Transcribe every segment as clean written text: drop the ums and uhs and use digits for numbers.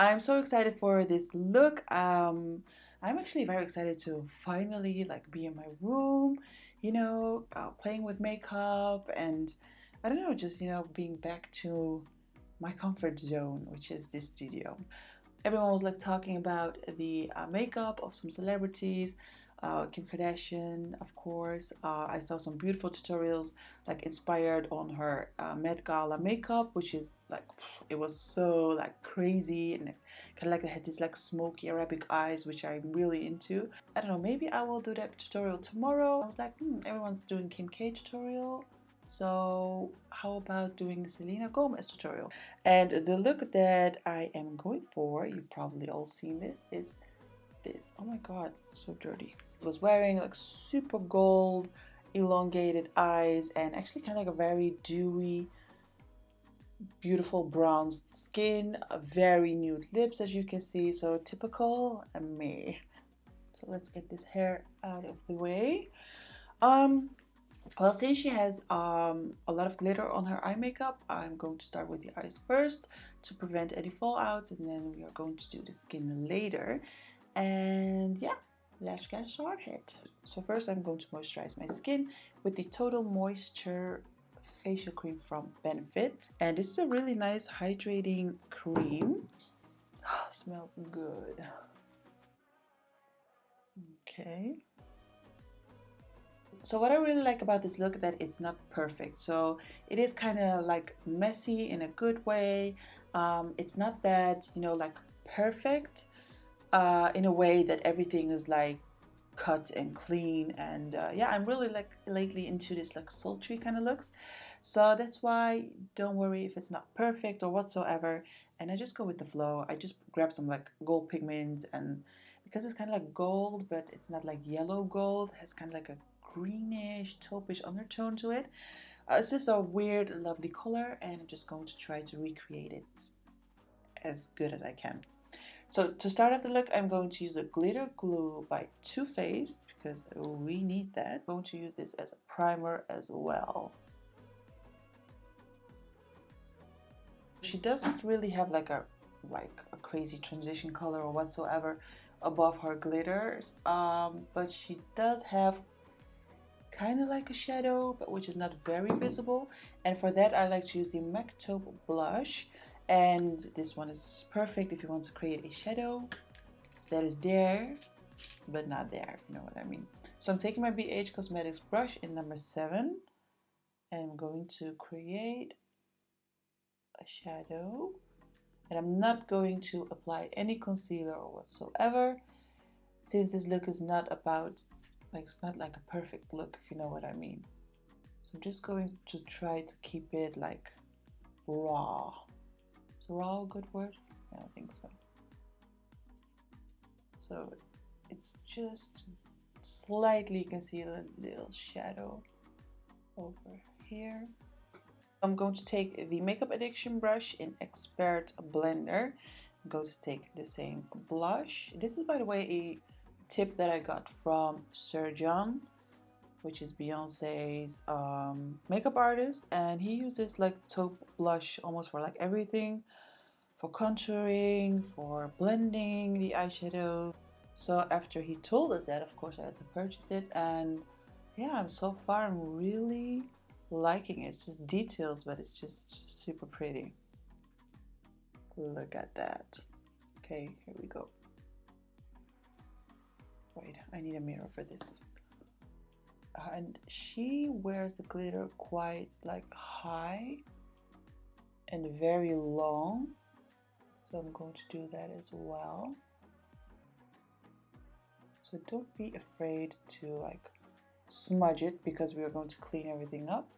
I'm so excited for this look. I'm actually very excited to finally like be in my room, playing with makeup and I don't know, just being back to my comfort zone, which is this studio. Everyone was like talking about the makeup of some celebrities, Kim Kardashian, of course. I saw some beautiful tutorials like inspired on her Met Gala makeup, which is like it was so like crazy and kind of like it had these like smoky Arabic eyes, which I'm really into. I don't know, maybe I will do that tutorial tomorrow. I was like, everyone's doing Kim K tutorial. So how about doing the Selena Gomez tutorial? And the look that I am going for, you've probably all seen this, is this. Oh my god, so dirty. I was wearing like super gold, elongated eyes, and actually kind of like a very dewy, beautiful bronzed skin, very nude lips as you can see, so typical me. So let's get this hair out of the way. Well, since she has a lot of glitter on her eye makeup, I'm going to start with the eyes first to prevent any fallouts, and then we are going to do the skin later. And yeah, let's get started. So first I'm going to moisturize my skin with the Total Moisture facial cream from Benefit. And this is a really nice hydrating cream. Smells good. Okay. So what I really like about this look that it's not perfect. So it is kind of like messy in a good way. It's not that, like perfect in a way that everything is like cut and clean. And yeah, I'm really like lately into this like sultry kind of looks. So that's why don't worry if it's not perfect or whatsoever. And I just go with the flow. I just grab some like gold pigments, and because it's kind of like gold, but it's not like yellow gold, it has kind of like a greenish taupish undertone to it. It's just a weird lovely color, and I'm just going to try to recreate it as good as I can. So to start off the look, I'm going to use a glitter glue by Too Faced because we need that. I'm going to use this as a primer as well. She doesn't really have like a crazy transition color or whatsoever above her glitters, but she does have kind of like a shadow, but which is not very visible. And for that, I like to use the MAC Taupe blush, and this one is perfect if you want to create a shadow that is there but not there, if you know what I mean. So I'm taking my BH Cosmetics brush in number 7, and I'm going to create a shadow, and I'm not going to apply any concealer or whatsoever, since this look is not about like, it's not like a perfect look, if you know what I mean. So I'm just going to try to keep it like raw. Is raw a good word? I don't think so. So it's just slightly, you can see a little shadow over here. I'm going to take the Makeup Addiction brush in Expert Blender. I'm going to take the same blush. This is, by the way, a tip that I got from Sir John, which is Beyonce's makeup artist, and he uses like taupe blush almost for like everything, for contouring, for blending the eyeshadow. So after he told us that, of course I had to purchase it, and yeah, so far I'm really liking it. It's just details, but it's just super pretty. Look at that. Okay, here we go. Wait, I need a mirror for this. And she wears the glitter quite like high and very long, so I'm going to do that as well. So don't be afraid to like smudge it, because we are going to clean everything up.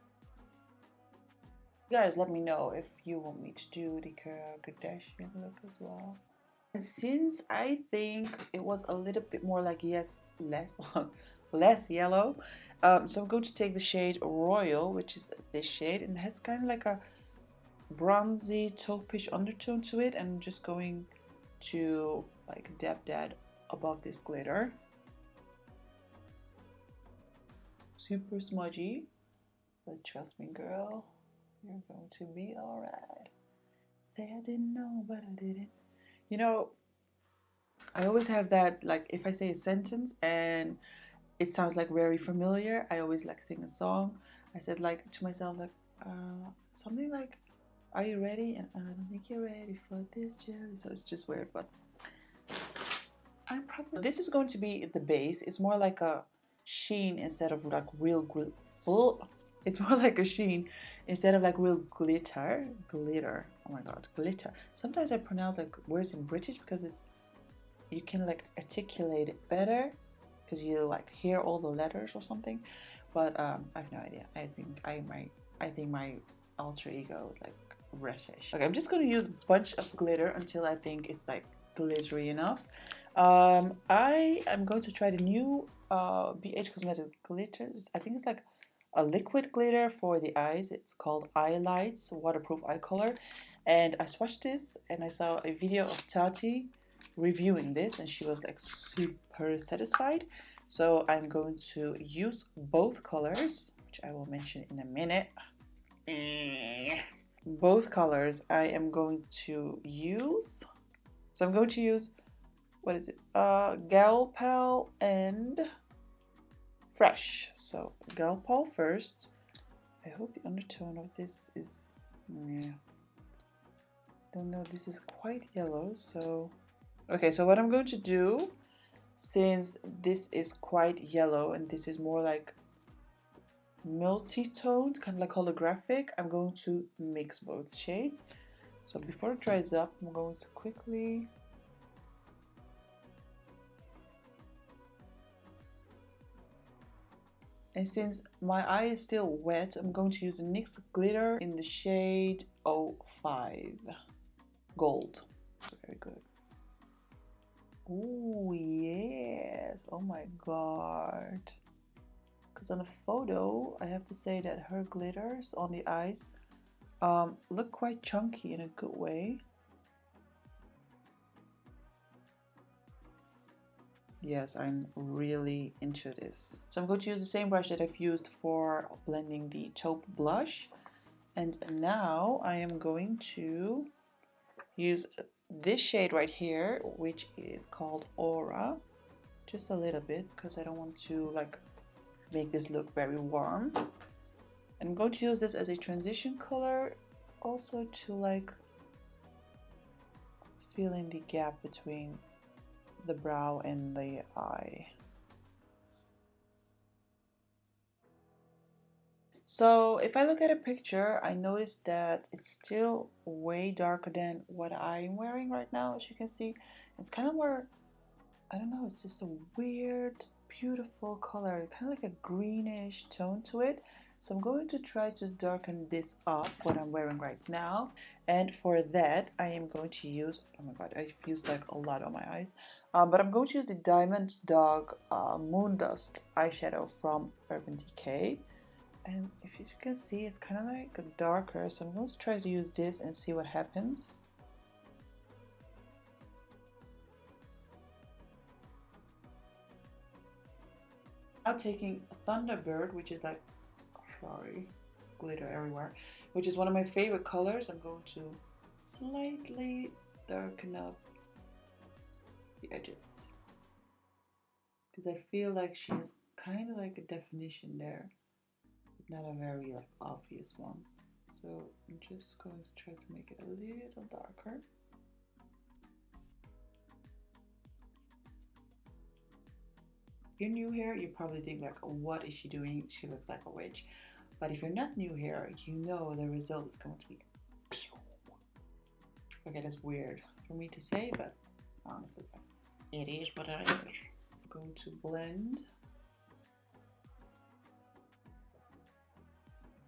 You guys let me know if you want me to do the Kardashian look as well. And since I think it was a little bit more like, yes, less yellow, so I'm going to take the shade Royal, which is this shade, and it has kind of like a bronzy taupish undertone to it, and I'm just going to like dab that above this glitter. Super smudgy, but trust me, girl, you're going to be alright. Say I didn't know, but I didn't. You know, I always have that, like, if I say a sentence and it sounds like very familiar, I always like sing a song. I said like to myself like something like, "Are you ready?" And I don't think you're ready for this jelly. So it's just weird, but I'm probably, this is going to be the base. It's more like a sheen instead of like real oh, it's more like a sheen instead of like real glitter. Glitter. Oh my god, glitter. Sometimes I pronounce like words in British because it's, you can like articulate it better because you like hear all the letters or something. But I have no idea. I think my alter ego is like British. Okay, I'm just gonna use a bunch of glitter until I think it's like glittery enough. I am going to try the new BH Cosmetics glitters. I think it's like a liquid glitter for the eyes. It's called Eye Lights Waterproof Eye Color. And I swatched this and I saw a video of Tati reviewing this and she was like super satisfied. So I'm going to use both colors, which I will mention in a minute. Both colors I am going to use. So I'm going to use, what is it? Galpal and Fresh. So Galpal first. I hope the undertone of this is, yeah. Don't know, this is quite yellow, so. Okay, so what I'm going to do, since this is quite yellow and this is more like multi-toned, kind of like holographic, I'm going to mix both shades. So before it dries up, I'm going to quickly and since my eye is still wet, I'm going to use a NYX glitter in the shade 05 Gold. Very good. Oh yes, oh my god. Because on the photo, I have to say that her glitters on the eyes look quite chunky in a good way. Yes, I'm really into this. So I'm going to use the same brush that I've used for blending the taupe blush. And now I am going to use this shade right here, which is called Aura. Just a little bit, because I don't want to like make this look very warm. I'm going to use this as a transition color also to like fill in the gap between the brow and the eye. So if I look at a picture, I notice that it's still way darker than what I'm wearing right now. As you can see, it's kind of more, I don't know, it's just a weird, beautiful color, kind of like a greenish tone to it. So I'm going to try to darken this up, what I'm wearing right now. And for that, I am going to use, oh my god, I've used like a lot on my eyes. But I'm going to use the Diamond Dog Moon Dust eyeshadow from Urban Decay. And if you can see, it's kind of like darker. So I'm going to try to use this and see what happens. Now taking Thunderbird, which is like, sorry, glitter everywhere, which is one of my favorite colors. I'm going to slightly darken up the edges because I feel like she has kind of like a definition there, but not a very like obvious one. So I'm just going to try to make it a little darker. If you're new here, you probably think like, what is she doing? She looks like a witch. But if you're not new here, you know the result is going to be pew. Okay, that's weird for me to say, but honestly, it is what it is. I'm going to blend.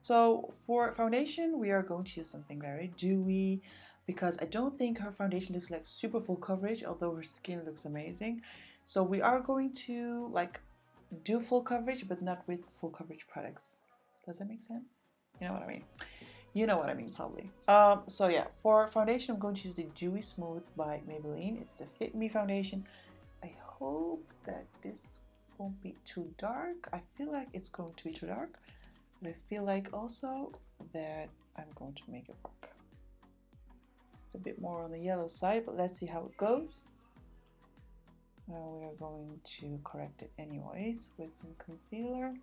So for foundation, we are going to use something very dewy because I don't think her foundation looks like super full coverage, although her skin looks amazing. So we are going to like do full coverage, but not with full coverage products. Does that make sense? You know what I mean? You know what I mean, probably. So yeah, for foundation, I'm going to use the Dewy Smooth by Maybelline. It's the Fit Me foundation. I hope that this won't be too dark. I feel like it's going to be too dark, but I feel like also that I'm going to make it work. It's a bit more on the yellow side, but let's see how it goes. Now we are going to correct it anyways with some concealer.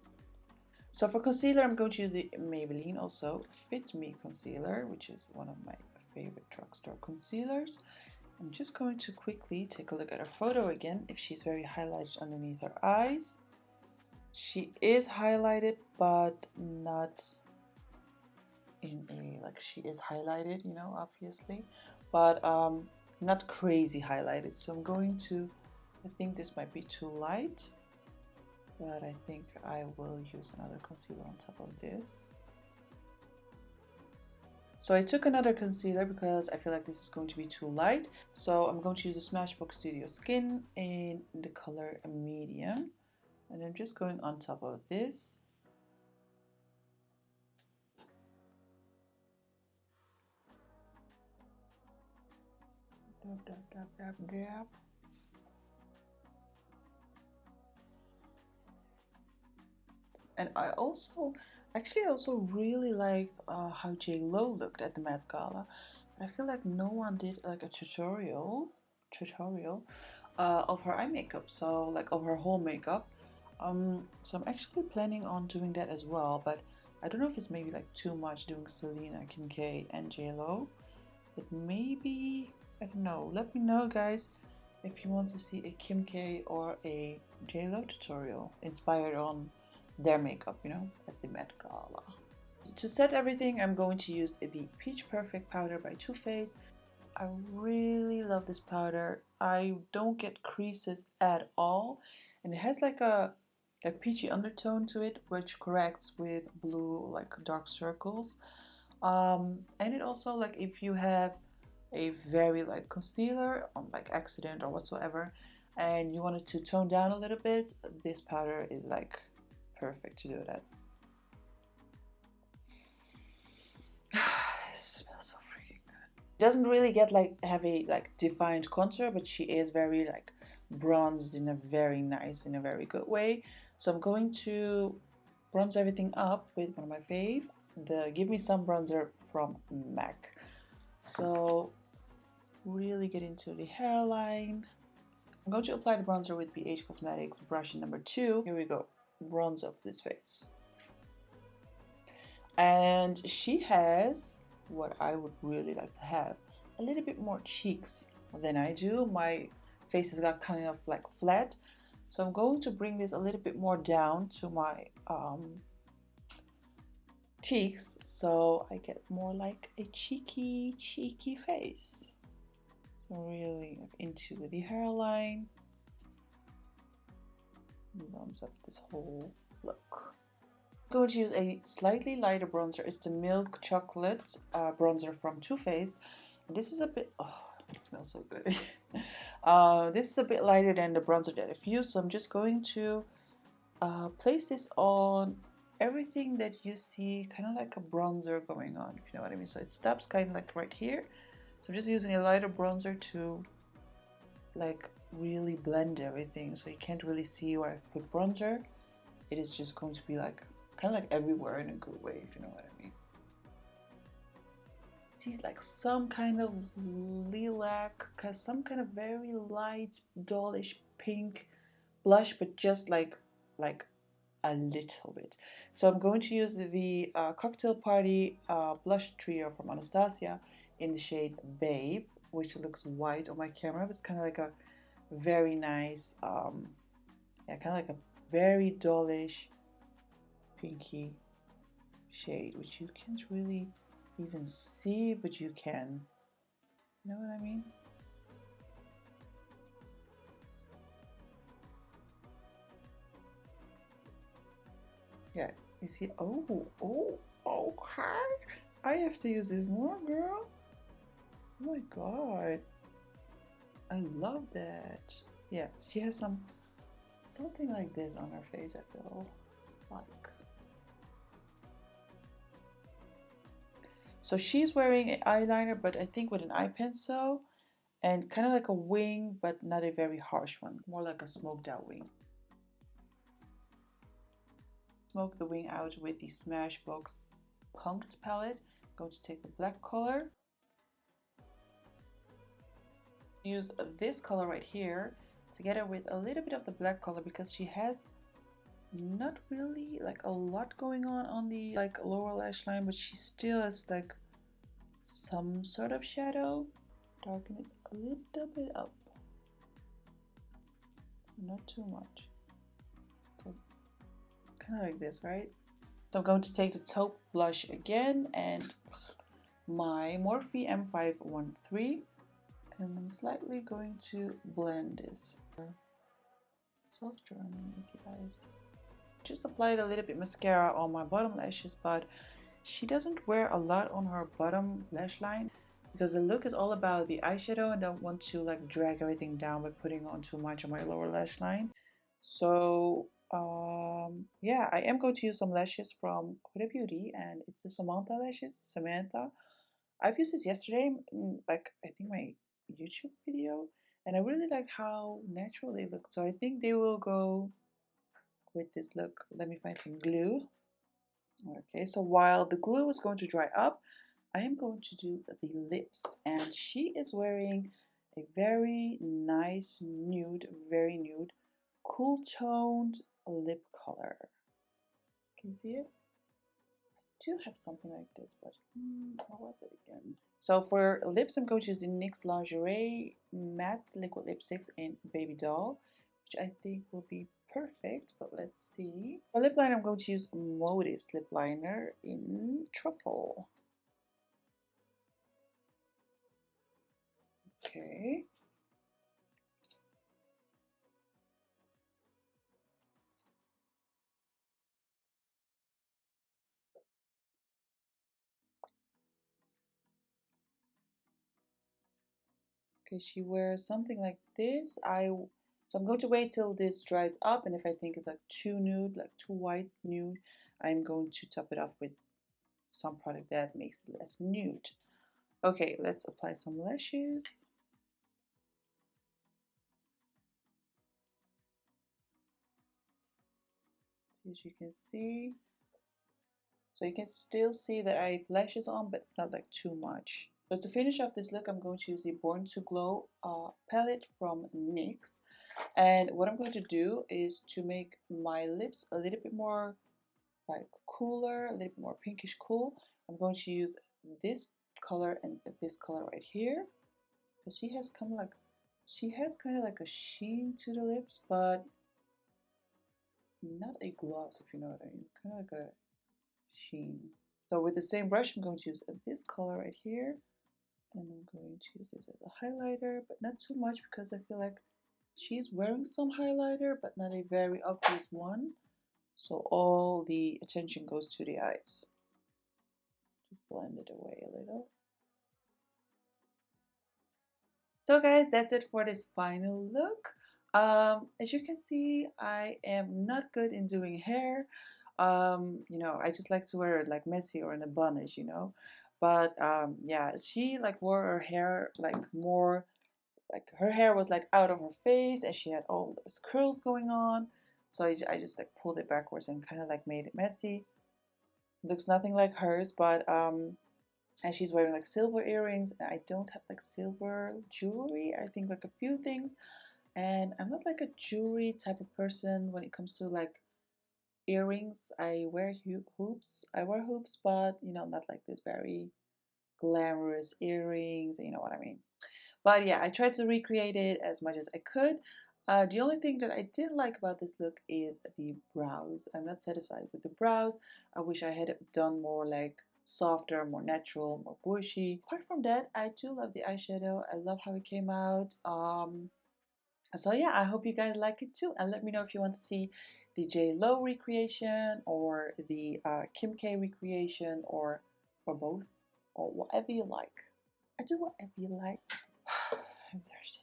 So for concealer, I'm going to use the Maybelline also Fit Me Concealer, which is one of my favorite drugstore concealers. I'm just going to quickly take a look at her photo again, if she's very highlighted underneath her eyes. She is highlighted, but not in a, like she is highlighted, you know, obviously, but not crazy highlighted. So I'm going to, I think this might be too light, but I think I will use another concealer on top of this. So I took another concealer because I feel like this is going to be too light. So I'm going to use the Smashbox Studio Skin in the color medium. And I'm just going on top of this. Dab, dab, dab, dab, dab. And I also really liked how J.Lo looked at the Met Gala. But I feel like no one did like a tutorial of her eye makeup, so like of her whole makeup. So I'm actually planning on doing that as well, but I don't know if it's maybe like too much doing Selena, Kim K, and J.Lo. But maybe, I don't know. Let me know, guys, if you want to see a Kim K or a J.Lo tutorial inspired on their makeup, you know, at the Met Gala. To set everything, I'm going to use the Peach Perfect powder by Too Faced. I really love this powder. I don't get creases at all, and it has like a peachy undertone to it, which corrects with blue like dark circles. And it also, like, if you have a very light concealer on like accident or whatsoever, and you wanted to tone down a little bit, this powder is like perfect to do that. It smells so freaking good. Doesn't really get like have a like defined contour, but she is very like bronzed in a very nice, in a very good way. So I'm going to bronze everything up with one of my fave, the Give Me Some bronzer from MAC. So really get into the hairline. I'm going to apply the bronzer with BH Cosmetics brush number 2. Here we go. Bronze up this face. And she has what I would really like to have, a little bit more cheeks than I do. My face has got kind of like flat, so I'm going to bring this a little bit more down to my cheeks, so I get more like a cheeky face. So really into the hairline, bronze up this whole look. I'm going to use a slightly lighter bronzer. It's the Milk Chocolate bronzer from Too Faced. And this is a bit, oh, it smells so good. This is a bit lighter than the bronzer that I've used, so I'm just going to place this on everything that you see, kind of like a bronzer going on, if you know what I mean. So it stops kind of like right here. So I'm just using a lighter bronzer to like really blend everything, so you can't really see where I've put bronzer. It is just going to be like kind of like everywhere in a good way, if you know what I mean. See like some kind of lilac, some kind of very light dollish pink blush, but just like a little bit. So I'm going to use the Cocktail Party blush trio from Anastasia in the shade Babe, which looks white on my camera, but it's kind of like a very nice, yeah, kind of like a very dollish pinky shade, which you can't really even see, but you can. You know what I mean? Yeah, you see. Oh, okay. I have to use this more, girl. Oh my god, I love that. Yeah, she has something like this on her face, I feel like. So she's wearing an eyeliner, but I think with an eye pencil, and kind of like a wing, but not a very harsh one, more like a smoked out wing. Smoke the wing out with the Smashbox Punked palette. I'm going to take the black color. Use this color right here together with a little bit of the black color because she has not really like a lot going on the like lower lash line, but she still has like some sort of shadow. Darken it a little bit up, not too much. So kind of like this, right? So I'm going to take the taupe blush again and my Morphe M513, and I'm slightly going to blend this. Softer on me, guys. Just applied a little bit mascara on my bottom lashes, but she doesn't wear a lot on her bottom lash line because the look is all about the eyeshadow and I don't want to like drag everything down by putting on too much on my lower lash line. So yeah, I am going to use some lashes from Huda Beauty, and it's the Samantha lashes. Samantha. I've used this yesterday, like I think my YouTube video, and I really like how natural they look. So I think they will go with this look. Let me find some glue. Okay, so while the glue is going to dry up, I am going to do the lips, and she is wearing a very nice nude, very nude, cool toned lip color. Can you see it? I do have something like this, but what was it again? So for lips, I'm going to use the NYX Lingerie Matte Liquid Lipsticks in Baby Doll, which I think will be perfect, but let's see. For lip liner, I'm going to use Motives lip liner in Truffle. Okay. Okay, she wears something like this. So I'm going to wait till this dries up, and if I think it's like too nude, like too white nude, I'm going to top it off with some product that makes it less nude. Okay, let's apply some lashes. As you can see, so you can still see that I have lashes on, but it's not like too much. So to finish off this look, I'm going to use the Born to Glow palette from NYX. And what I'm going to do is to make my lips a little bit more like cooler, a little bit more pinkish cool. I'm going to use this color and this color right here. Because she has kind of like a sheen to the lips, but not a gloss, if you know what I mean. Kind of like a sheen. So with the same brush, I'm going to use this color right here. And I'm going to use this as a highlighter, but not too much because I feel like she's wearing some highlighter, but not a very obvious one. So all the attention goes to the eyes. Just blend it away a little. So guys, that's it for this final look. As you can see, I am not good in doing hair. You know, I just like to wear it like messy or in a bunish, you know. But yeah, she like wore her hair like more, like her hair was like out of her face and she had all those curls going on. So I just like pulled it backwards and kind of like made it messy. Looks nothing like hers, but and she's wearing like silver earrings. I don't have like silver jewelry. I think like a few things, and I'm not like a jewelry type of person when it comes to like earrings. I wear hoops. I wear hoops, but you know, not like this very glamorous earrings. You know what I mean? But yeah, I tried to recreate it as much as I could. The only thing that I didn't like about this look is the brows. I'm not satisfied with the brows. I wish I had done more like softer, more natural, more bushy. Apart from that, I do love the eyeshadow. I love how it came out. So yeah, I hope you guys like it too. And let me know if you want to see the J Lo recreation or the Kim K recreation or both or whatever you like. I do whatever you like. I'm thirsty.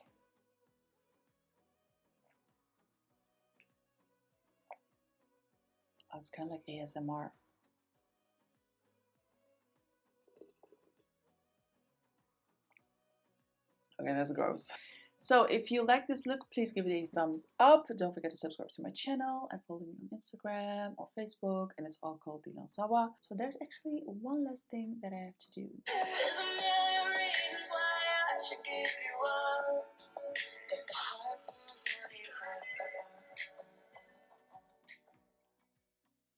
Oh, it's kind of like ASMR. Okay, that's gross. So if you like this look, please give it a thumbs up. Don't forget to subscribe to my channel and follow me on Instagram or Facebook, and it's all called Dilan Sabah. So there's actually one last thing that I have to do. I should give you up.